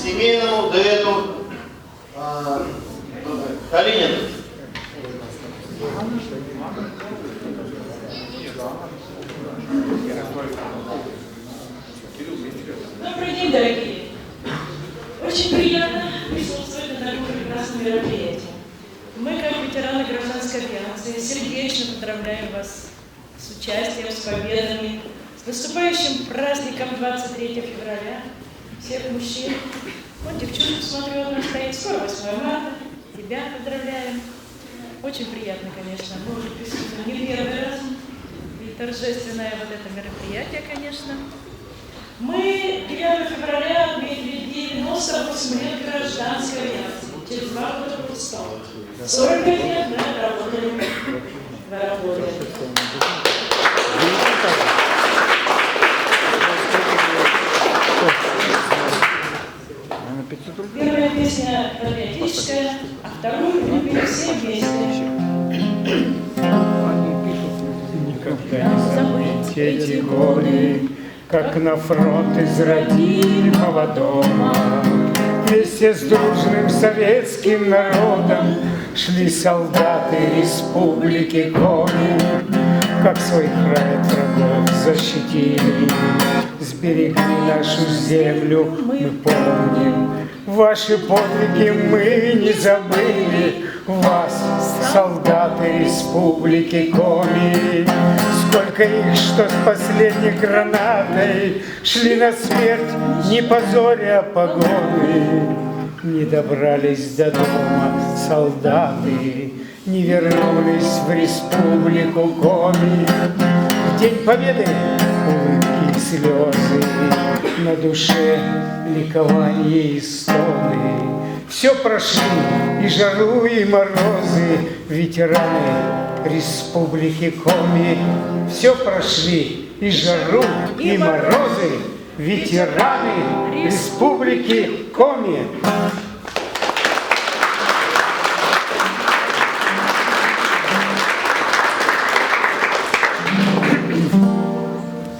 семейному дуэту Калинин. Добрый день, дорогие! Очень приятно присутствовать на таком прекрасном мероприятии. Мы, как ветераны гражданской авиации, сердечно поздравляем вас с участием, с победами, с наступающим праздником 23 февраля. Всех мужчин. Вот девчонку смотрю, она стоит. Скоро 8 марта. Тебя поздравляем. Очень приятно, конечно. Мы уже присутствуем не первый раз. И торжественное вот это мероприятие, конечно. Мы 9 февраля отметили 98 лет гражданской авиации. Через 2 года будет 100. 45 лет мы работали в аэропорте. Первая песня патриотическая, а вторую любили все вместе. Никогда не забыть эти годы, как на фронт из родимого дома. Вместе с дружным советским народом шли солдаты республики Коми, как свой край от врагов защитили, сберегли нашу землю, мы помним. Ваши подвиги мы не забыли, вас, солдаты республики Коми. Сколько их, что с последней гранатой шли на смерть, не позоря погоны. Не добрались до дома солдаты, не вернулись в республику Коми. В День Победы улыбки и слезы, на душе ликование и стоны. Все прошли, и жару, и морозы, ветераны республики Коми. Все прошли, и жару, и морозы, ветераны республики Коми.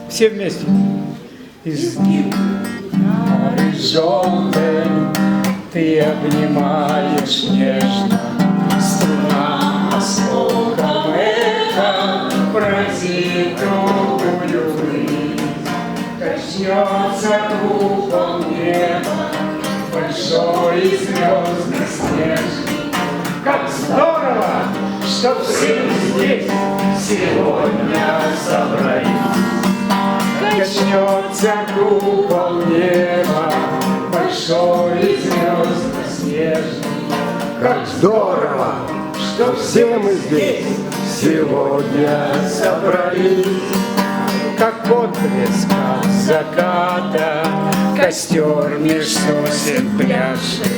Все вместе. Изгиб желтой ты обнимаешь нежно, струна осколком эхо пронзит другую высь. Коснется купол неба большой и звездный снежный. Как здорово, что все здесь сегодня собрались. Коснется купол неба большой и звездно-снежный. Как здорово, что все мы здесь сегодня собрались. Как отблеск от заката костер меж сосен пляшет.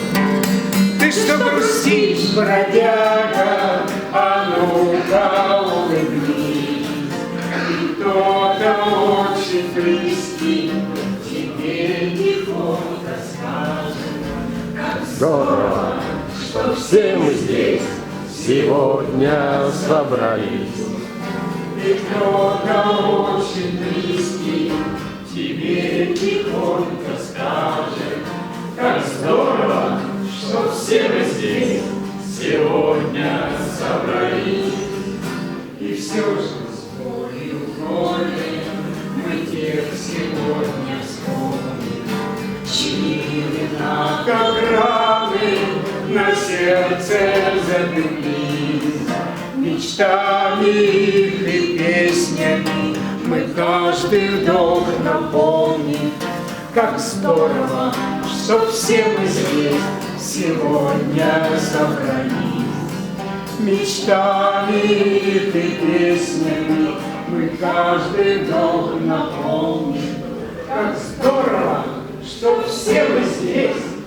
Ты что грустишь, бродяга, а ну-ка улыбнись. Кто-то очень близкий тебе тихонько скажет. Как Здорово, что все мы здесь сегодня собрались. И кто-то очень близкий тебе тихонько скажет. Как здорово, что все мы здесь сегодня собрались. И все же с болью горем мы тех сегодня вспомним, чьи имена, как раны, на сердце задымились. Мечтами их и песнями мы каждый вдох наполним. Как здорово, что все мы здесь сегодня собрались. Мечтами их и песнями мы каждый вдох наполним. Как здорово, что все мы здесь